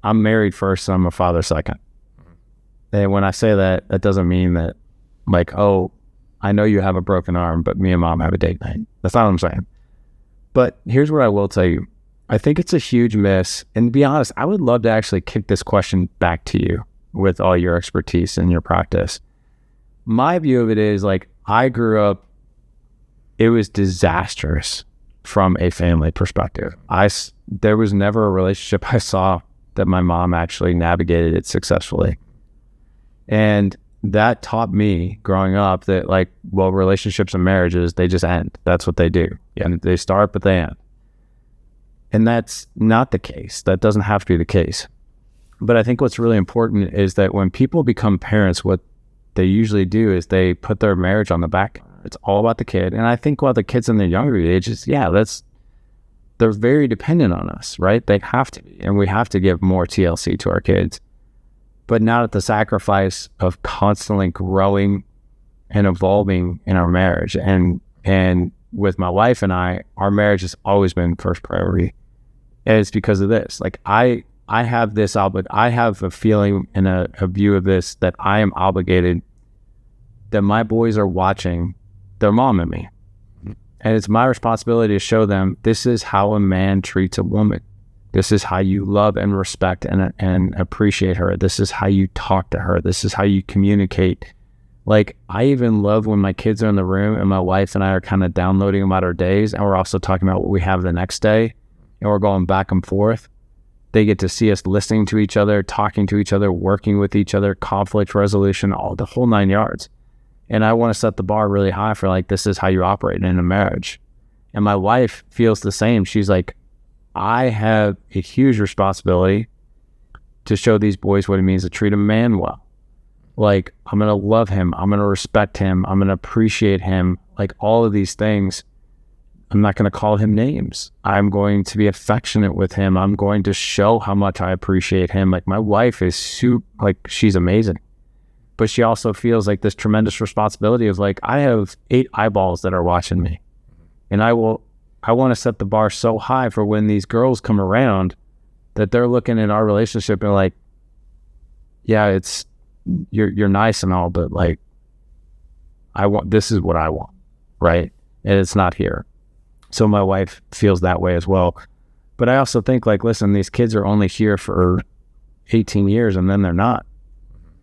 married first and I'm a father second. And when I say that, that doesn't mean that like, oh, I know you have a broken arm, but me and mom have a date night. That's not what I'm saying. But here's what I will tell you. I think it's a huge miss. And to be honest, I would love to actually kick this question back to you with all your expertise and your practice. My view of it is like, I grew up, it was disastrous from a family perspective. There was never a relationship I saw that my mom actually navigated it successfully. And that taught me growing up that like, well, relationships and marriages, they just end. That's what they do. Yeah. And they start, but they end. And that's not the case. That doesn't have to be the case. But I think what's really important is that when people become parents, what they usually do is they put their marriage on the back. It's all about the kid. And I think while the kids in their younger ages, they're very dependent on us, right? They have to be. And we have to give more TLC to our kids, but not at the sacrifice of constantly growing and evolving in our marriage. And with my wife and I, our marriage has always been first priority. And it's because of this. Like I have this I have a feeling and a view of this that I am obligated, that my boys are watching their mom and me. And it's my responsibility to show them this is how a man treats a woman. This is how you love and respect and appreciate her. This is how you talk to her. This is how you communicate. Like, I even love when my kids are in the room and my wife and I are kind of downloading about our days, and we're also talking about what we have the next day, and we're going back and forth. They get to see us listening to each other, talking to each other, working with each other, conflict resolution, all the whole 9 yards. And I want to set the bar really high for like, this is how you operate in a marriage. And my wife feels the same. She's like, I have a huge responsibility to show these boys what it means to treat a man well. Like, I'm going to love him. I'm going to respect him. I'm going to appreciate him. Like, all of these things. I'm not going to call him names. I'm going to be affectionate with him. I'm going to show how much I appreciate him. Like, my wife is she's amazing. But she also feels like this tremendous responsibility of like, I have 8 eyeballs that are watching me. And I want to set the bar so high for when these girls come around that they're looking at our relationship and like, yeah, you're nice and all, but like, this is what I want, right? And it's not here. So my wife feels that way as well. But I also think like, listen, these kids are only here for 18 years and then they're not.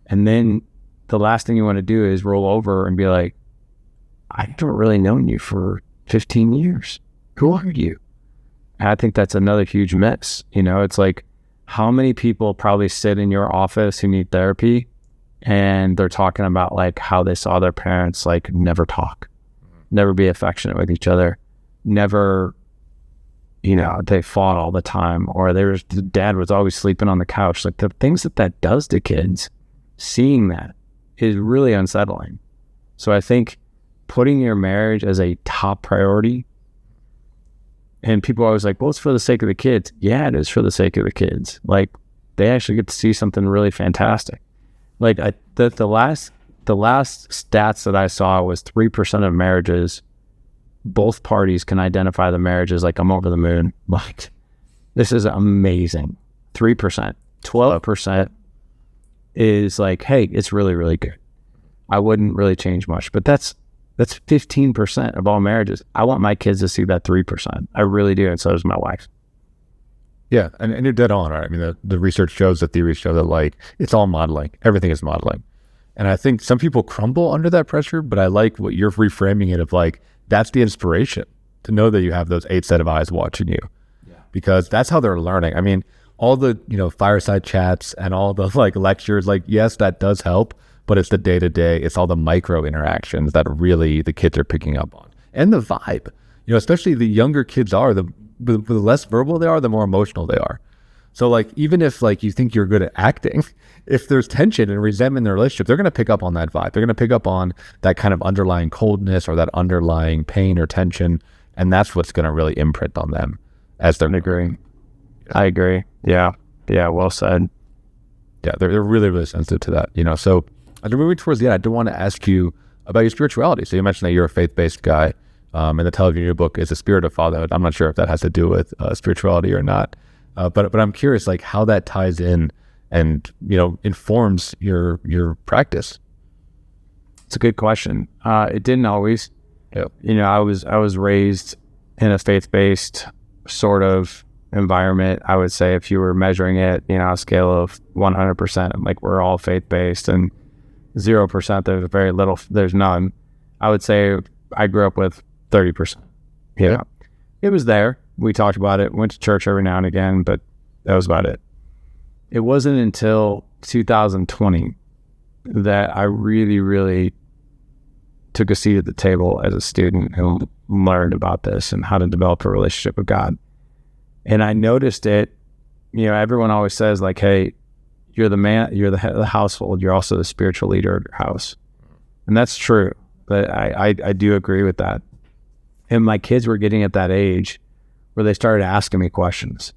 And then the last thing you want to do is roll over and be like, I haven't really known you for 15 years. Who are you? And I think that's another huge miss. You know, it's like, how many people probably sit in your office who need therapy and they're talking about like how they saw their parents like never talk, never be affectionate with each other, never, you know, they fought all the time, or the dad was always sleeping on the couch. Like, the things that does to kids, seeing that is really unsettling. So I think putting your marriage as a top priority, and people are always like, well, it's for the sake of the kids. Yeah, it is for the sake of the kids. Like, they actually get to see something really fantastic. Like, the last stats that I saw was 3% of marriages, both parties can identify the marriage as like, I'm over the moon. Like, this is amazing. 3%. 12% is like, hey, it's really, really good. I wouldn't really change much, but that's 15% of all marriages. I want my kids to see that 3%. I really do, and so does my wife. Yeah, and you're dead on, right? I mean, the research shows, the theories show that like, it's all modeling. Everything is modeling. And I think some people crumble under that pressure, but I like what you're reframing it of like, that's the inspiration to know that you have those 8 set of eyes watching you. Yeah. Because that's how they're learning. I mean, all the, fireside chats and all the like lectures, like, yes, that does help, but it's the day-to-day, it's all the micro interactions that really the kids are picking up on. And the vibe, especially the younger kids are, the less verbal they are, the more emotional they are. So like, even if like you think you're good at acting, if there's tension and resentment in the relationship, they're going to pick up on that vibe. They're going to pick up on that kind of underlying coldness or that underlying pain or tension. And that's what's going to really imprint on them as they're growing. I agree. Yeah. Yeah. Well said. Yeah. They're really, really sensitive to that, So as we're moving towards the end, I do want to ask you about your spirituality. So you mentioned that you're a faith-based guy, and the title of your new book is The Spirit of Fatherhood. I'm not sure if that has to do with spirituality or not, but I'm curious, like, how that ties in and informs your practice. It's a good question. It didn't always. Yep. I was raised in a faith-based sort of environment. I would say if you were measuring it, you know, on a scale of 100%, like we're all faith-based, and 0%, there's very little, there's none. I would say I grew up with 30%. You know, it was there. We talked about it, went to church every now and again, but that was about it. It wasn't until 2020 that I really, really took a seat at the table as a student and learned about this and how to develop a relationship with God. And I noticed it, you know, everyone always says like, hey, you're the man, you're the head of the household, you're also the spiritual leader of your house. And that's true, but I do agree with that. And my kids were getting at that age where they started asking me questions.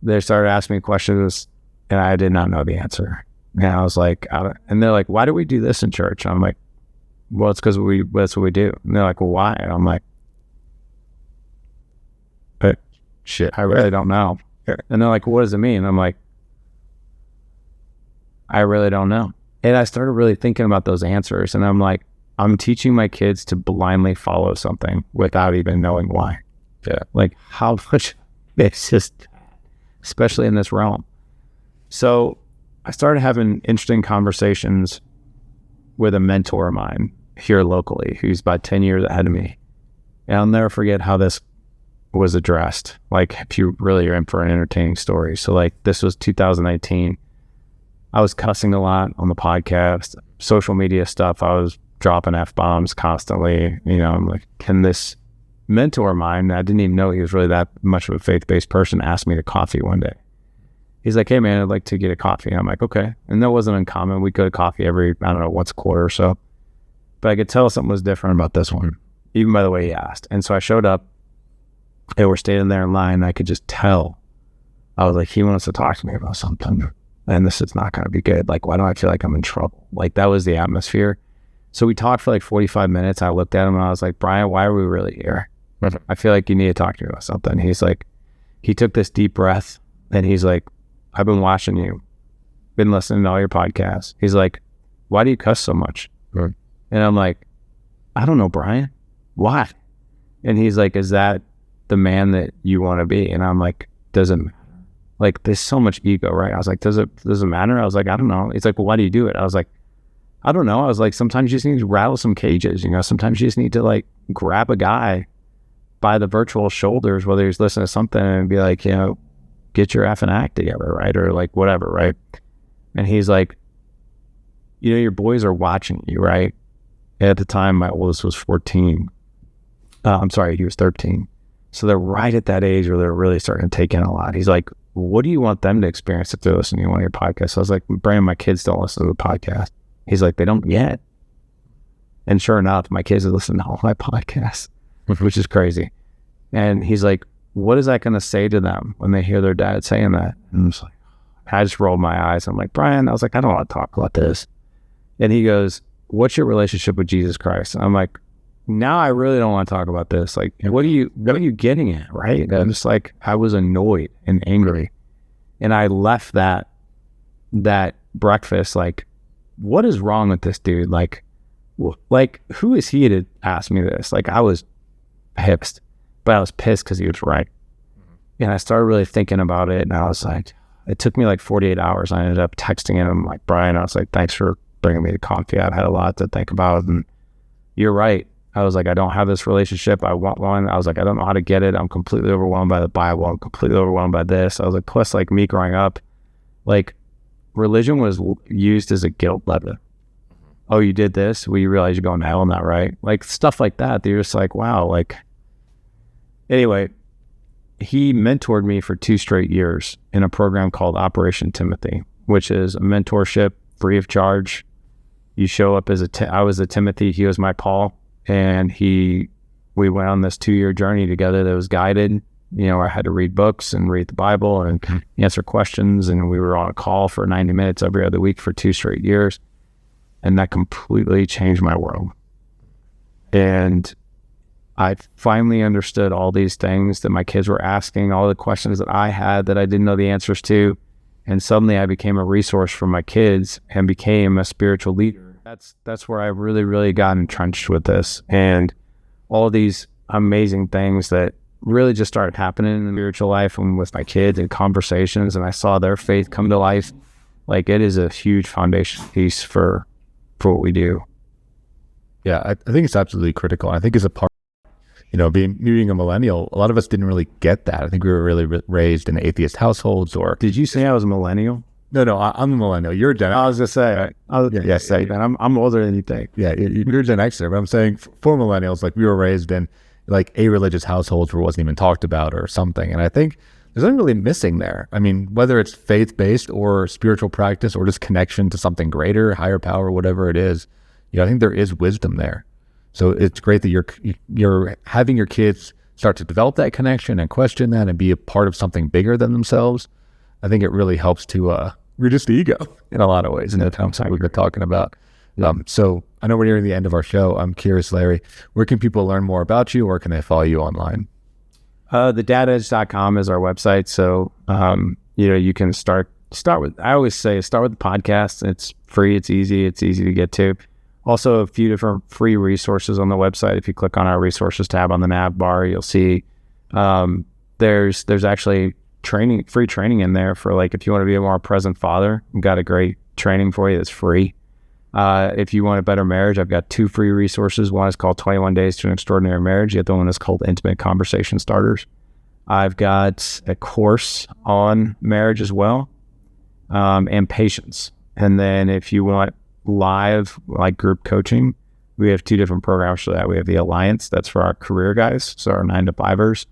They started asking me questions and I did not know the answer. And I was like, and they're like, why do we do this in church? And I'm like, well, it's because that's what we do. And they're like, well, why? And I'm like, shit, I really don't know. And they're like, what does it mean? And I'm like, I really don't know. And I started really thinking about those answers. And I'm like, I'm teaching my kids to blindly follow something without even knowing why. Yeah. Like how much it's just, especially in this realm. So I started having interesting conversations with a mentor of mine here locally, who's about 10 years ahead of me. And I'll never forget how this was addressed. Like if you really are in for an entertaining story. So like this was 2019. I was cussing a lot on the podcast, social media stuff. I was dropping F-bombs constantly. You know, I'm like, can this mentor of mine, I didn't even know he was really that much of a faith-based person, ask me to coffee one day. He's like, hey man, I'd like to get a coffee. And I'm like, okay. And that wasn't uncommon. We go to coffee every, I don't know, once a quarter or so. But I could tell something was different about this one, even by the way he asked. And so I showed up and we're standing there in line and I could just tell. I was like, he wants to talk to me about something. And this is not going to be good. Like, why do I feel like I'm in trouble? Like, that was the atmosphere. So we talked for like 45 minutes. I looked at him and I was like, Brian, why are we really here? I feel like you need to talk to me about something. He's like, he took this deep breath and he's like, I've been watching you, been listening to all your podcasts. He's like, why do you cuss so much? And I'm like, I don't know, Brian. Why? And he's like, is that the man that you want to be? And I'm like, doesn't matter. Like, there's so much ego, right? I was like, does it matter? I was like, I don't know. He's like, well, why do you do it? I was like, I don't know. I was like, sometimes you just need to rattle some cages, you know? Sometimes you just need to like grab a guy by the virtual shoulders, whether he's listening to something, and be like, you know, get your effing act together, right? Or like whatever, right? And he's like, you know, your boys are watching you, right? At the time, my oldest was 14. I'm sorry, he was 13. So they're right at that age where they're really starting to take in a lot. He's like, what do you want them to experience if they're listening to one of your podcasts? I was like, Brandon, my kids don't listen to the podcast. He's like, they don't yet. And sure enough, my kids are listening to all my podcasts, which is crazy. And he's like, what is that going to say to them when they hear their dad saying that? And I was like, I just rolled my eyes. I'm like, Brian, I was like, I don't want to talk about this. And he goes, what's your relationship with Jesus Christ? And I'm like, now I really don't want to talk about this. Like, what are you getting at? Right. And I'm just like, I was annoyed and angry. And I left that breakfast like, what is wrong with this dude? Like, who is he to ask me this? Like, I was pissed, but I was pissed because he was right. And I started really thinking about it. And I was like, it took me like 48 hours. I ended up texting him like, Brian, I was like, thanks for bringing me the coffee. I've had a lot to think about. And you're right. I was like, I don't have this relationship. I want one. I was like, I don't know how to get it. I'm completely overwhelmed by the Bible. I'm completely overwhelmed by this. I was like, plus like me growing up, like religion was used as a guilt lever. Oh, you did this? Well, you realize you're going to hell, not right? Like stuff like that. You're just like, wow. Like, anyway, he mentored me for 2 straight years in a program called Operation Timothy, which is a mentorship free of charge. You show up as I was a Timothy, he was my Paul. And we went on this 2-year journey together that was guided. You know, I had to read books and read the Bible and answer questions. And we were on a call for 90 minutes every other week for 2 straight years. And that completely changed my world. And I finally understood all these things that my kids were asking, all the questions that I had that I didn't know the answers to. And suddenly I became a resource for my kids and became a spiritual leader. That's where I really, really got entrenched with this and all these amazing things that really just started happening in the spiritual life and with my kids and conversations, and I saw their faith come to life. Like, it is a huge foundation piece for what we do. Yeah, I think it's absolutely critical. I think as a part, being a millennial, a lot of us didn't really get that. I think we were really raised in atheist households. Or did you say I was a millennial? No, I'm a millennial. You're a Gen X. I was gonna say, man, I'm older than you think. Yeah, you're a Gen Xer, but I'm saying for millennials, like, we were raised in like a religious households where it wasn't even talked about or something. And I think there's nothing really missing there. I mean, whether it's faith-based or spiritual practice or just connection to something greater, higher power, whatever it is, I think there is wisdom there. So it's great that you're having your kids start to develop that connection and question that and be a part of something bigger than themselves. I think it really helps to reduce the ego in a lot of ways. And that's what we've been talking about. So I know we're nearing the end of our show. I'm curious, Larry, where can people learn more about you, or can they follow you online? TheDadEdge.com is our website. So, you can start with, I always say, start with the podcast. It's free. It's easy to get to. Also, a few different free resources on the website. If you click on our resources tab on the nav bar, you'll see there's actually free training in there for, like, if you want to be a more present father. We've got a great training for you that's free. If you want a better marriage, I've got 2 free resources. One is called 21 Days to an Extraordinary Marriage. The other one is called Intimate Conversation Starters. I've got a course on marriage as well, and patience. And then if you want live, like, group coaching, we have 2 different programs for that. We have the Alliance, that's for our career guys, so our 9-to-5ers.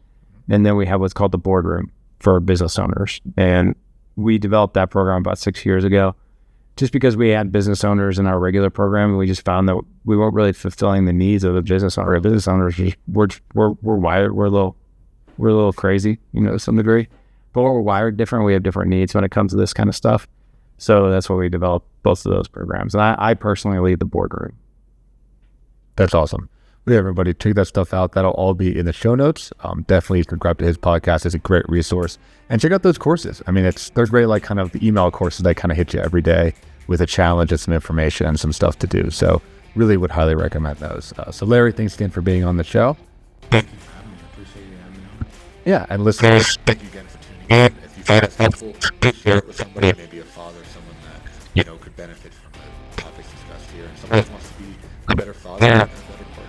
And then we have what's called the Boardroom for business owners. And we developed that program about 6 years ago, just because we had business owners in our regular program, and we just found that we weren't really fulfilling the needs of the business owner. Business owners, we're wired, we're a little crazy, to some degree, but we're wired different. We have different needs when it comes to this kind of stuff. So that's why we developed both of those programs. And I personally lead the Boardroom. That's awesome. Yeah, everybody, check that stuff out. That'll all be in the show notes. Definitely subscribe to his podcast. It's a great resource. And check out those courses. I mean, there's great, like, kind of the email courses that kind of hit you every day with a challenge and some information and some stuff to do. So really would highly recommend those. So Larry, thanks again for being on the show. Yeah, and listeners, thank you again for tuning in. If you find it helpful, share it with somebody, maybe a father, someone that could benefit from the topics discussed here, and someone who wants to be a better father and a better partner.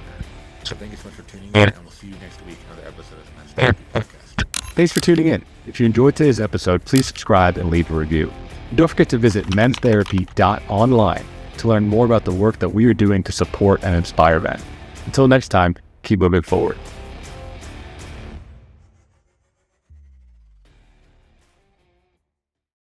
So thank you so much for tuning in, and we'll see you next week in another episode of the Men's Therapy Podcast. Thanks for tuning in. If you enjoyed today's episode, please subscribe and leave a review. And don't forget to visit menstherapy.online to learn more about the work that we are doing to support and inspire men. Until next time, keep moving forward.